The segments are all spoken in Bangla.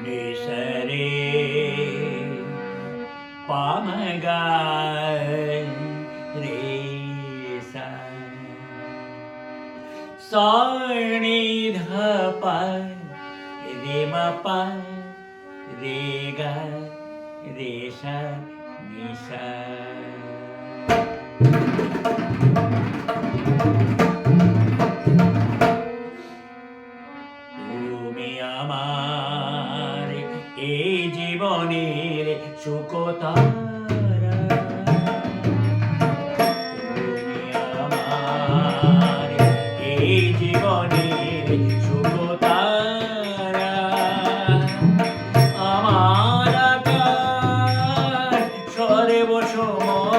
निसरे पामगा रे सा सानी धपा रे मपा रे गा रे सा निसा তুমি আমার এই জীবনের সুখতারা তুমি আমার এই জীবনের সুখতারা আমার আকার সর্বসময়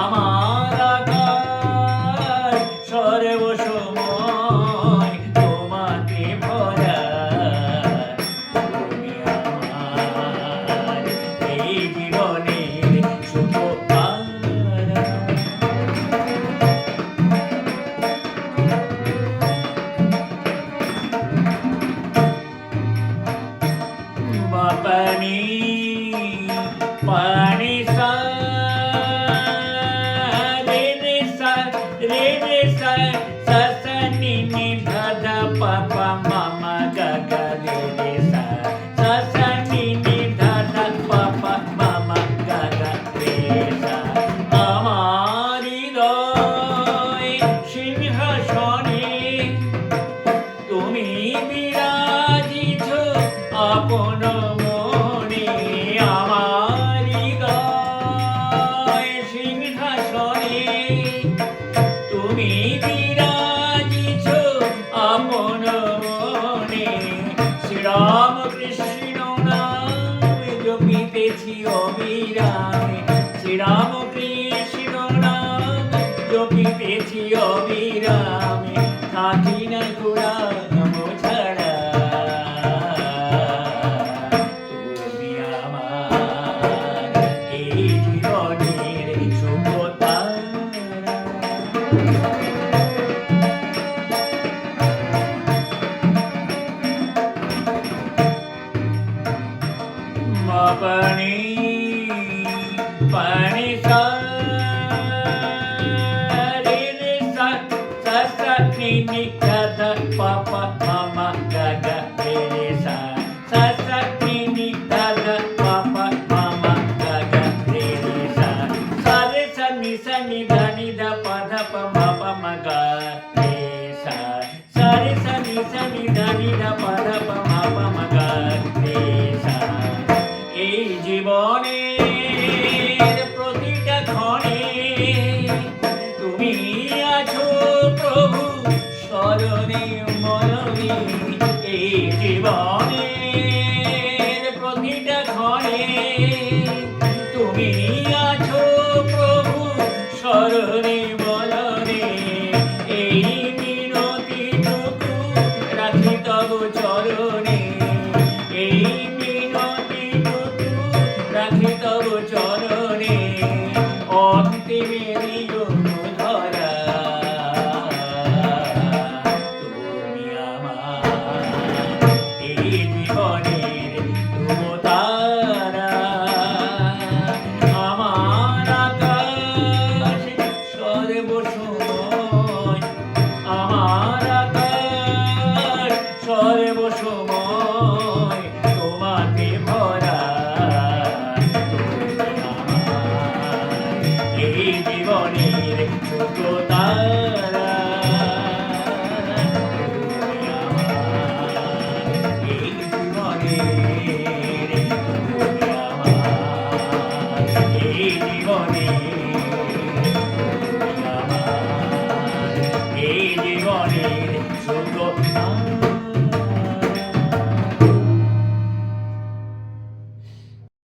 আমার আকার সর্বসময় তোমাকে ভরা তুমি আমার এই জীবনের সুখতারা পানি পানি সা রে রে সা রে রে সা সা সা নি নি ধা ধা পা পা মা মা গা গা রে রে সা সা সা নি নি ধা ধা পা পা মা মা গা গা রে সা আমার হৃদয় সিংহাসনে তুমি বিরাজিছ আপন মনে আমার হৃদয় সিংহাসনে তুমি বিরাজিছ আপন মনে শ্রীরাম কৃষ্ণ নামে জপিতেছি অবিরামে শ্রীরাম কৃষ্ণ নামে জপিতেছি অবিরামে থাকি না গুণাম ছাড়া তুমি আমার এই জীবনের সুখতারা পানি পানি সা রে রে সা সা সা নি নি ধা ধা পা পা মা মা গা গা রে রে সা সা সা নি নি ধা ধা পা পা মা মা গা গা রে রে সা সা রে সা নি ধা পা ধা পা মা পা মা গা রে সা সা রে সা নি ধা পা ধা পা মা পা মা গা রে সা এই জীবনের প্রতিটা ক্ষণে তুমি আছো প্রভু স্মরণে মরণে এই জীবনের প্রতিটা ক্ষণে তুমি আছো প্রভু স্মরণে মরণে এই মিনতিটুকু রাখি তব চরণে এই রাখি তব চরণে অন্তিমে